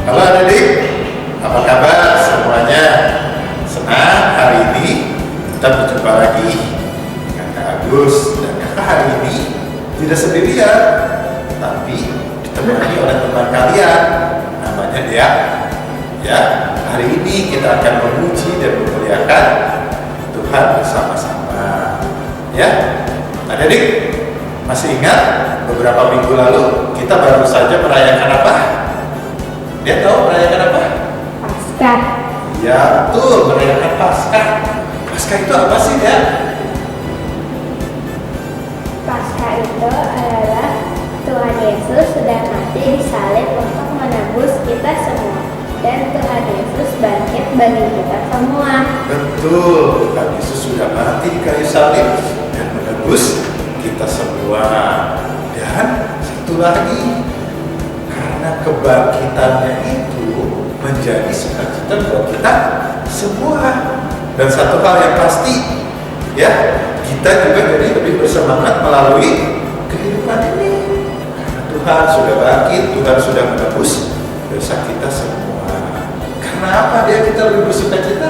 Halo adik-adik, apa kabar semuanya? Senang hari ini kita berjumpa lagi dengan Kak Agus. Dan Kakak hari ini tidak sendirian, tapi ditemani oleh teman kalian, namanya Dea. Ya, hari ini kita akan memuji dan memuliakan Tuhan bersama-sama. Ya, adik-adik masih ingat beberapa minggu lalu kita baru saja merayakan apa? Dia tahu merayakan apa? Paskah. Ya, betul, merayakan Paskah. Paskah itu apa sih, ya? Paskah itu adalah Tuhan Yesus sudah mati di salib untuk menebus kita semua, dan Tuhan Yesus bangkit bagi kita semua. Betul, Tuhan Yesus sudah mati di kayu salib dan menebus kita semua. Dan satu lagi, karena kebangkitannya itu menjadi sukacita buat kita semua. Dan satu hal yang pasti, ya, kita juga jadi lebih bersemangat melalui kehidupan ini. Karena Tuhan sudah bangkit, Tuhan sudah menebus dosa kita semua. Karena apa dia kita lebih bersukacita?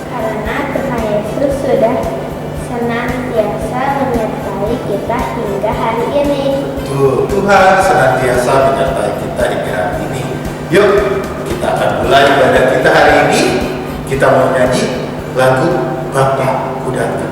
Karena Tuhan Yesus sudah senantiasa menyertai kita hingga hari ini. Tuhan senantiasa menyertai kita hingga hari ini. Yuk, kita akan mulai ibadah kita hari ini. Kita mau nyanyi lagu Bapakku Datang.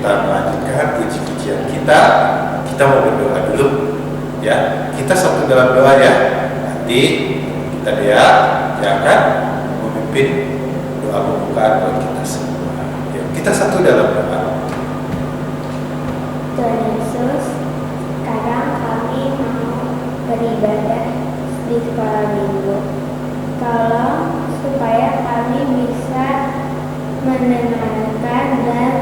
kita melanjutkan puji-pujian kita, kita mau berdoa dulu. Ya, kita satu dalam doa ya. Nanti kita dia akan memimpin doa pembukaan buat kita semua. Ya, kita satu dalam doa. Tuhan Yesus, sekarang kami mau beribadah di sekolah minggu. Tolong supaya kami bisa mendengarkan dan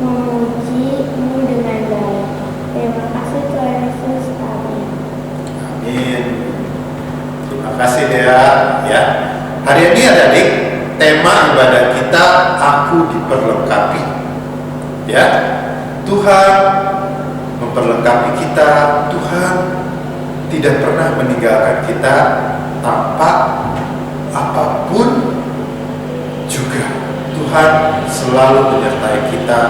memuji-Mu dengan baik. Terima kasih Tuhan Yesus. Amin. Amin. Terima kasih Dea. Ya. Hari ini adik-adik, tema ibadah kita aku diperlengkapi. Ya. Tuhan memperlengkapi kita. Tuhan tidak pernah meninggalkan kita tanpa apapun juga. Tuhan selalu menyertai kita.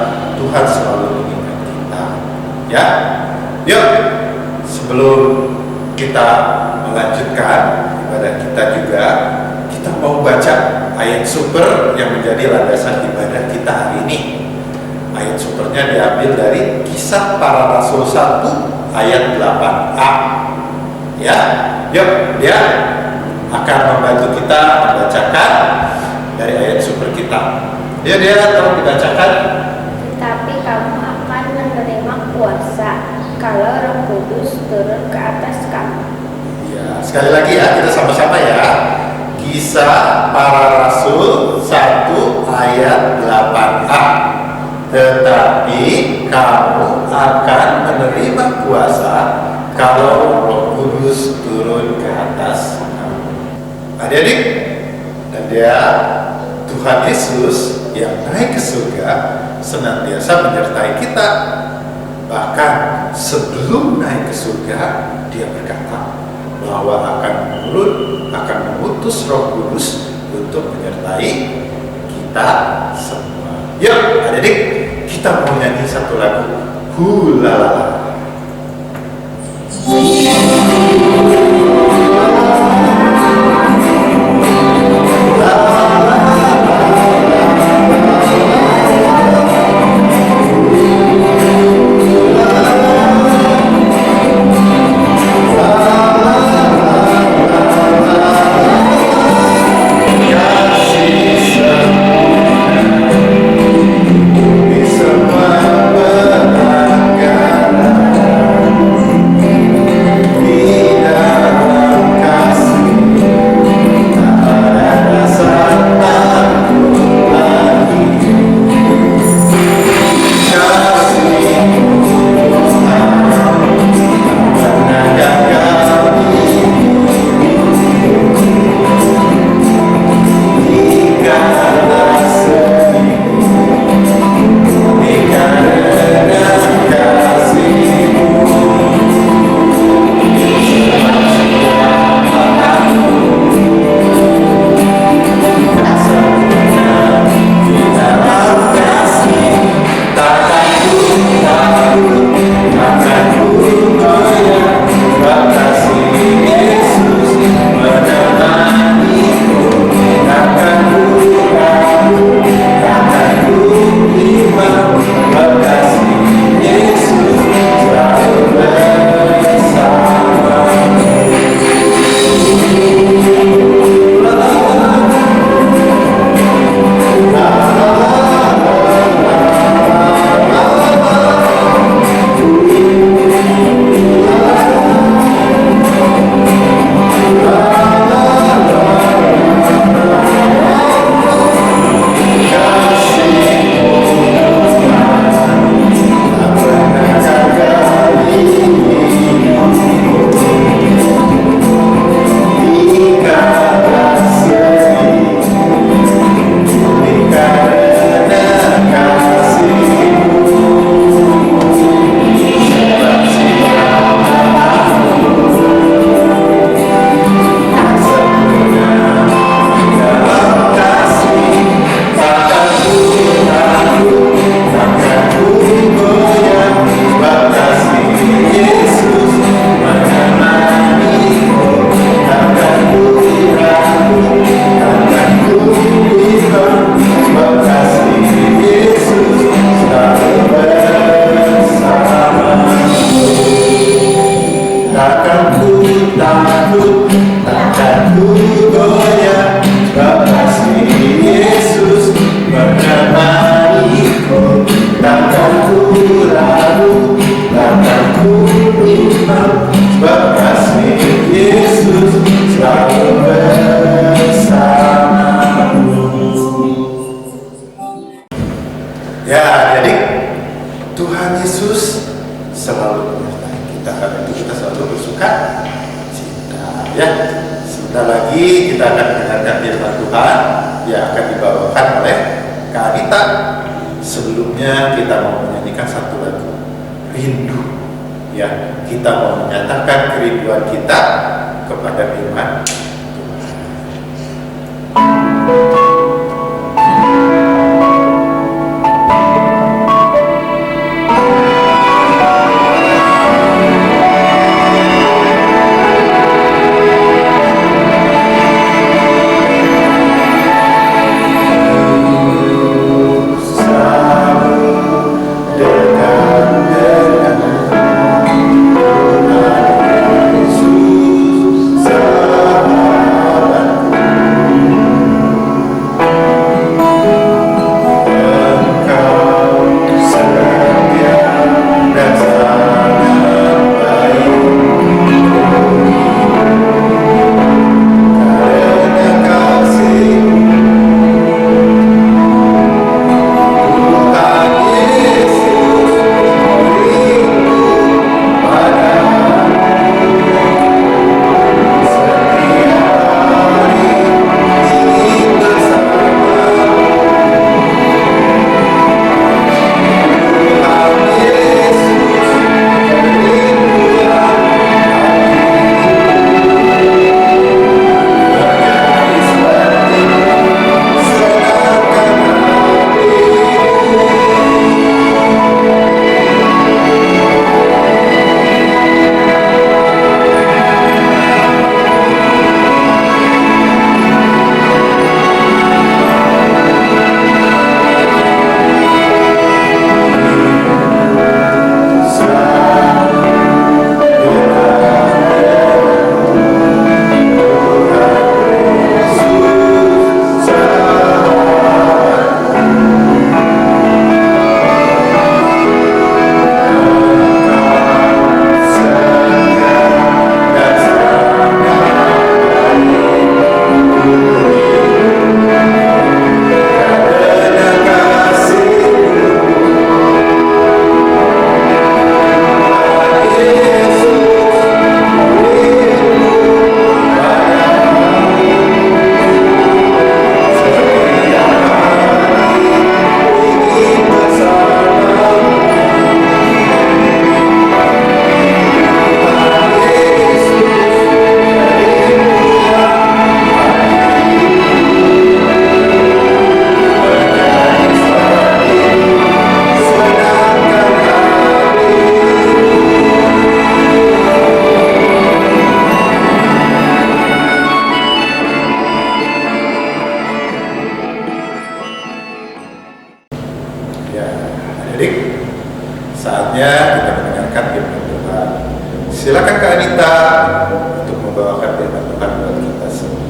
Tuhan selalu mengingat kita. Ya. Yuk, sebelum kita melanjutkan ibadah kita juga, kita mau baca ayat super yang menjadi landasan ibadah kita hari ini. Ayat supernya diambil dari Kisah Para Rasul 1 ayat 8a. Ya, yuk dia akan membantu kita membacakan dari ayat super kita. Dia tolong dibacakan. Tetapi kamu akan menerima kuasa kalau Roh Kudus turun ke atas kamu. Ya, sekali lagi ya, kita sama-sama ya. Kisah Para Rasul 1 ayat 8a. Tetapi kamu akan menerima kuasa kalau Roh Kudus turun ke atas kamu. Adik-adik, dan dia Tuhan Yesus yang naik ke surga senantiasa menyertai kita. Bahkan sebelum naik ke surga, dia berkata bahwa akan mengutus Roh Kudus untuk menyertai kita semua. Yuk, adik-adik, kita mau nyanyi satu lagu. Hulalala. Semua berangkat ku goyah, sebab kasih Yesus menemaniku. Takkan ku ragu, takkan ku bimbang, sebab kasih Yesus selalu bersamamu. Ya adik-adik, Tuhan Yesus selalu menyertai kita. Karena itu kita selalu bersuka cita. Ya, sebentar lagi kita akan mendengarkan firman Tuhan yang akan dibawakan oleh Kak Anita. Sebelumnya kita mau menyanyikan satu lagu Rindu. Ya, kita mau menyatakan kerinduan kita kepada firman Tuhan. Saatnya kita mendengarkan firman Tuhan. Silakan Kak Anita untuk membawakan firman Tuhan buat kita semua.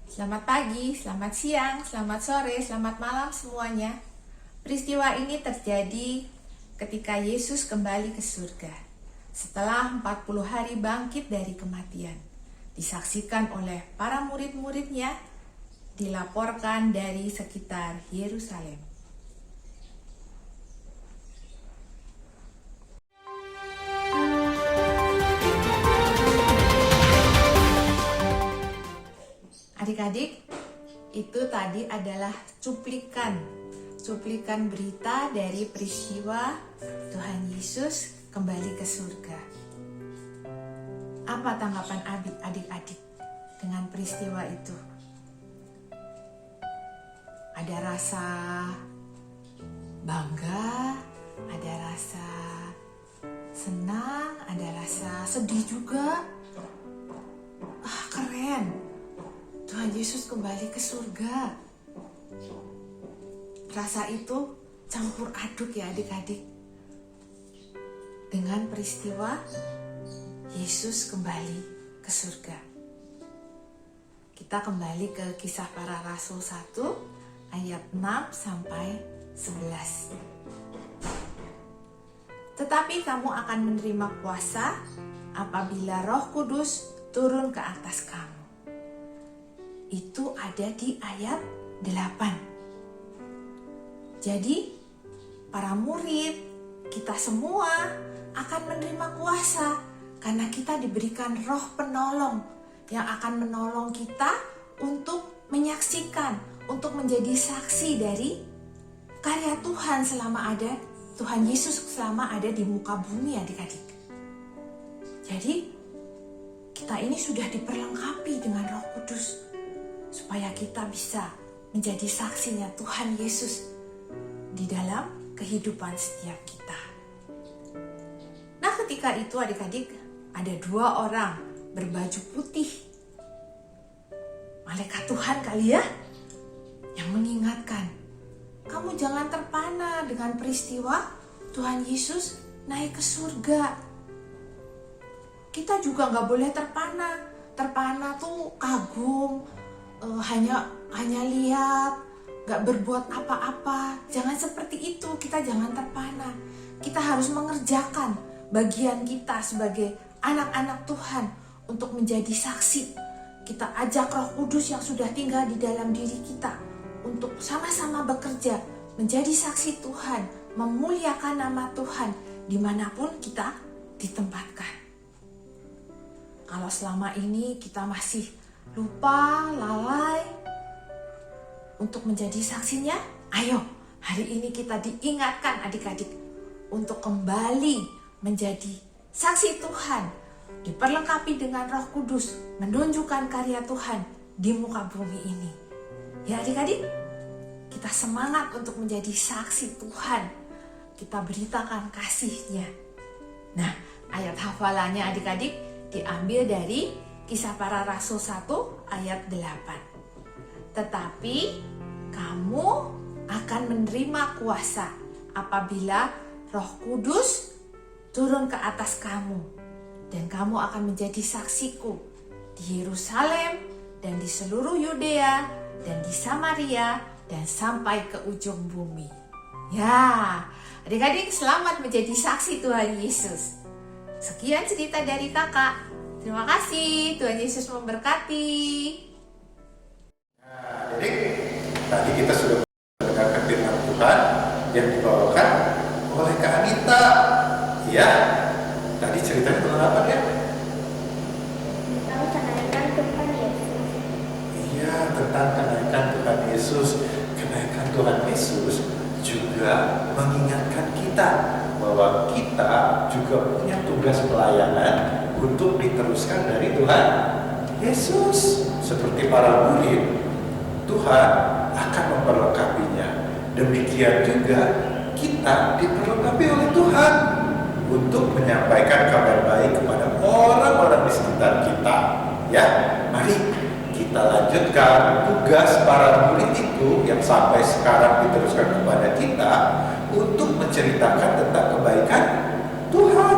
Selamat pagi, selamat siang, selamat sore, selamat malam semuanya. Peristiwa ini terjadi ketika Yesus kembali ke surga. Setelah 40 hari bangkit dari kematian, disaksikan oleh para murid-muridnya, dilaporkan dari sekitar Yerusalem. Adik-adik, itu tadi adalah cuplikan berita dari peristiwa Tuhan Yesus kembali ke surga. Apa tanggapan adik-adik dengan peristiwa itu? Ada rasa bangga, ada rasa senang, ada rasa sedih juga. Keren. Tuhan Yesus kembali ke surga. rasa itu campur aduk ya adik-adik. Dengan peristiwa Yesus kembali ke surga. Kita kembali ke Kisah Para Rasul 1 ayat 6 sampai 11. Tetapi kamu akan menerima kuasa apabila Roh Kudus turun ke atas kamu. Itu ada di ayat 8. Jadi para murid, kita semua akan menerima kuasa karena kita diberikan Roh penolong yang akan menolong kita untuk menyaksikan, untuk menjadi saksi dari karya Tuhan selama ada, Tuhan Yesus selama ada di muka bumi adik-adik. Jadi kita ini sudah diperlengkapi dengan Roh Kudus supaya kita bisa menjadi saksinya Tuhan Yesus di dalam kehidupan setiap kita. Nah, ketika itu adik-adik, ada 2 orang berbaju putih. Malaikat Tuhan kali ya, yang mengingatkan, kamu jangan terpana dengan peristiwa Tuhan Yesus naik ke surga. Kita juga gak boleh terpana. Terpana tuh kagum, hanya lihat, gak berbuat apa-apa. Jangan seperti itu, kita jangan terpana. Kita harus mengerjakan bagian kita sebagai anak-anak Tuhan untuk menjadi saksi. Kita ajak Roh Kudus yang sudah tinggal di dalam diri kita untuk sama-sama bekerja, menjadi saksi Tuhan, memuliakan nama Tuhan dimanapun kita ditempatkan. Kalau selama ini kita masih lupa, lalai untuk menjadi saksinya, ayo hari ini kita diingatkan adik-adik untuk kembali menjadi saksi Tuhan, diperlengkapi dengan Roh Kudus, menunjukkan karya Tuhan di muka bumi ini. Ya adik-adik, kita semangat untuk menjadi saksi Tuhan. Kita beritakan kasih-Nya. Nah, ayat hafalannya adik-adik diambil dari Kisah Para Rasul 1 ayat 8. Tetapi kamu akan menerima kuasa apabila Roh Kudus turun ke atas kamu, dan kamu akan menjadi saksiku di Yerusalem dan di seluruh Yudea dan di Samaria dan sampai ke ujung bumi. Ya, adik-adik selamat menjadi saksi Tuhan Yesus. Sekian cerita dari kakak. Terima kasih, Tuhan Yesus memberkati. Nah, jadi tadi kita sudah mendengarkan firman Tuhan yang dibawakan oleh Kak Anita. Ya, tadi ceritanya tentang apa ya? Tentang kenaikan Tuhan Yesus. Iya, tentang kenaikan Tuhan Yesus. Kenaikan Tuhan Yesus juga mengingatkan kita bahwa kita juga punya tugas pelayanan untuk diteruskan dari Tuhan Yesus. Seperti para murid, Tuhan akan memperlengkapinya. Demikian juga kita diperlengkapi oleh Tuhan untuk menyampaikan kabar baik kepada orang-orang di sekitar kita. Ya, mari kita lanjutkan tugas para murid itu yang sampai sekarang diteruskan kepada kita untuk menceritakan tentang kebaikan Tuhan.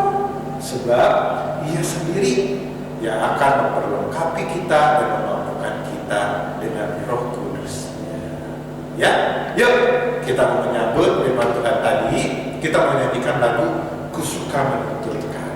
Sebab Ia sendiri yang akan memperlengkapi kita dan memampukan kita dengan Roh Kudus-Nya. Ya, yuk kita menyambut firman Tuhan tadi. Kita menyanyikan lagu Ku Suka Menuntutkan.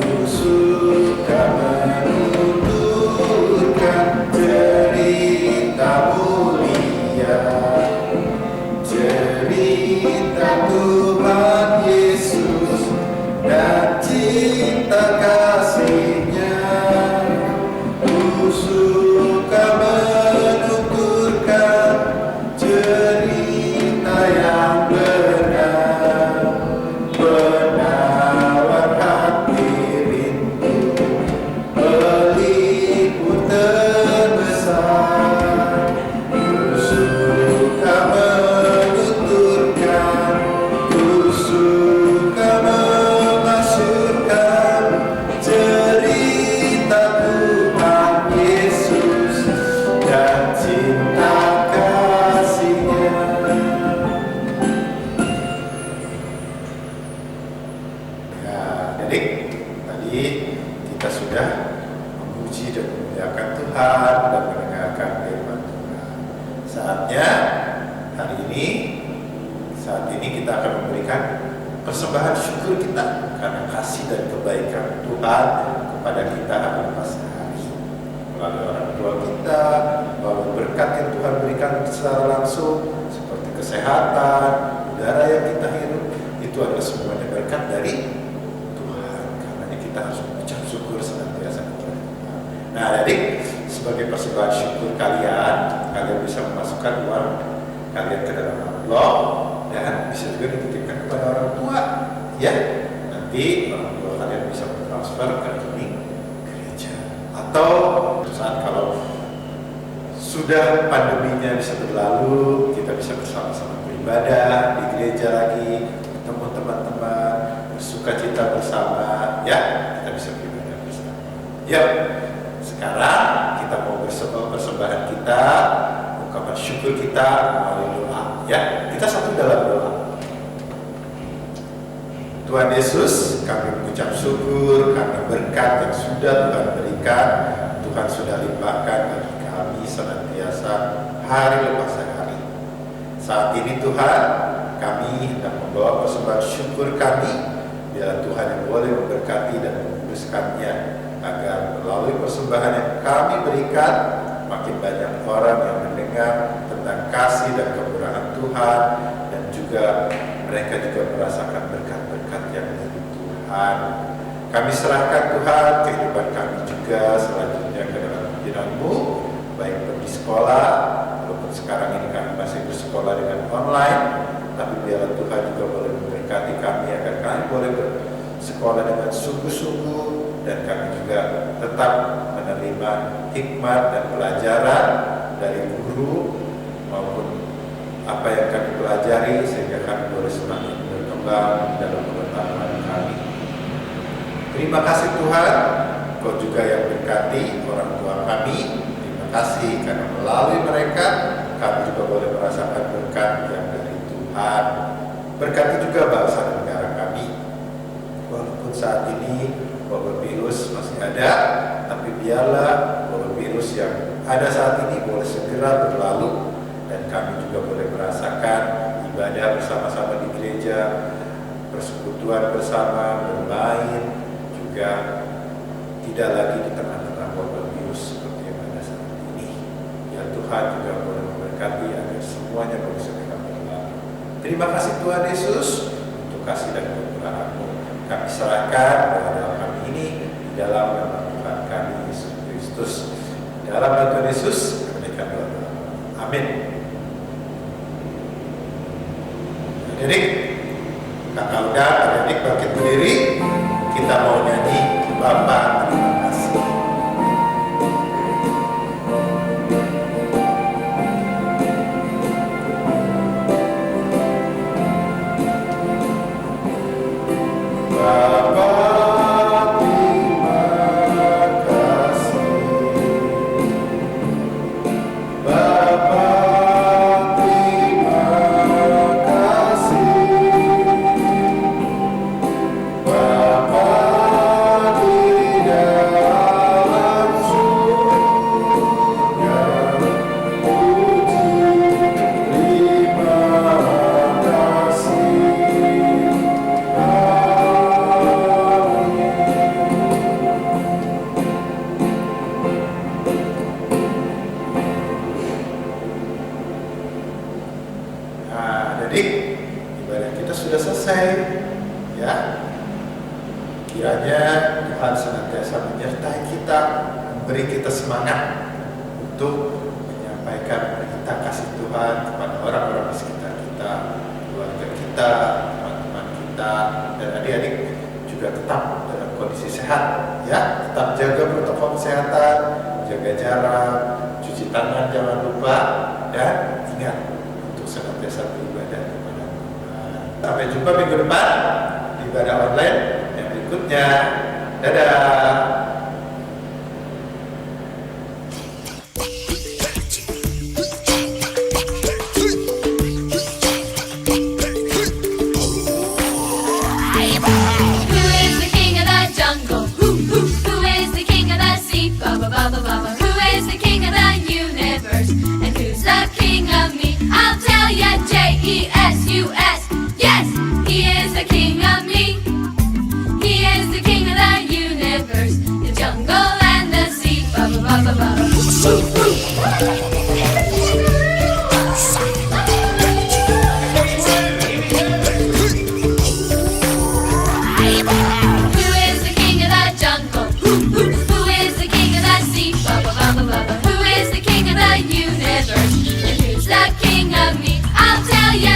Ku suka menuntutkan cerita mulia, cerita adik-adik, tadi kita sudah memuji dan memuliakan Tuhan dan mendengarkan firman Tuhan. Saat ini kita akan memberikan persembahan syukur kita karena kasih dan kebaikan Tuhan kepada kita lepas hari. Melalui orang tua kita, melalui berkat yang Tuhan berikan secara langsung, seperti kesehatan, udara yang kita hirup, itu adalah semuanya berkat dari Tuhan. Karena kita harus mengucap syukur senantiasa kepada Tuhan. Nah, adik, sebagai persembahan syukur kalian bisa memasukkan uang kalian ke dalam amplop dan bisa juga dititipkan kepada orang tua. Ya, nanti orang tua kalian bisa mentransfer ke rekening gereja. Atau saat kalau sudah pandeminya bisa berlalu, kita bisa bersama-sama beribadah di gereja lagi, bertemu teman-teman, bersuka cita bersama, ya, kita bisa beribadah bersama. Ya, sekarang kita mau persembahan kita, ungkapan syukur kita melalui doa. Ya, kita satu dalam doa. Tuhan Yesus, kami mengucap syukur karena berkat yang sudah Tuhan berikan, Tuhan sudah limpahkan bagi kami senantiasa hari lepas hari. Saat ini Tuhan, kami hendak membawa persembahan syukur kami, biar Tuhan yang boleh memberkati dan menguduskannya, agar melalui persembahan yang kami berikan, makin banyak orang yang mendengar tentang kasih dan kemurahan Tuhan, dan juga mereka juga merasakan berkat-berkat yang dari Tuhan. Kami serahkan Tuhan kehidupan kami juga selanjutnya ke dalam pimpinan-Mu, baik di sekolah, walaupun sekarang ini kami masih bersekolah dengan online, tapi biarlah Tuhan juga boleh memberkati kami agar kami boleh bersekolah dengan sungguh-sungguh, dan kami juga tetap menerima hikmat dan pelajaran dari guru maupun apa yang kami pelajari, sehingga kami boleh semakin berkembang dalam pengetahuan kami. Terima kasih Tuhan, Kau juga yang berkati orang tua kami. Terima kasih karena melalui mereka kami juga boleh merasakan berkat yang dari Tuhan. Berkati juga bangsa dan negara kami. Walaupun saat ini wabah virus masih ada, tapi biarlah wabah virus yang ada saat ini boleh segera berlalu, dan kami juga boleh merasakan ibadah bersama-sama di gereja, persekutuan bersama, bermain, juga tidak lagi di tengah-tengah wabah virus seperti yang ada saat ini. Ya Tuhan juga boleh memberkati agar semuanya boleh segera berlalu. Terima kasih Tuhan Yesus untuk kasih dan kemurahan-Mu. Kami serahkan doa kami ini di dalam nama Tuhan kami Yesus Kristus. Dalam nama Tuhan Yesus kami menaikkan doa. Amin. Adik, kakak udah, adik bangkit berdiri. Kita mau nyanyi Bapa terima kasih. Bapa terima kasih. Bapa terima kasih. Bapa di dalam surga, puji terima kasih. Nah, adik, ibadah kita sudah selesai, ya. Kiranya Tuhan senantiasa menyertai kita, memberi kita semangat untuk menyampaikan berita kasih Tuhan kepada orang-orang di sekitar kita, keluarga kita, teman-teman kita, dan adik-adik juga tetap dalam kondisi sehat, ya. Tetap jaga protokol kesehatan, jaga jarak, cuci tangan jangan lupa, dan ingat untuk senantiasa beribadah kepada Tuhan. Sampai jumpa minggu depan di ibadah online yang berikutnya. Dadah. Who is the king of the bubba bubba. Who is the king of the universe? And who's the king of me? I'll tell ya, J-E-S-U-S. Yes, he is the king of me. He is the king of the universe, the jungle and the sea. Bubba bubba bubba. Who is the king of the jungle? Who is the king of the sea? Bubba bubba bubba. Who is the king of the universe? And who's the king of me? I'll tell ya,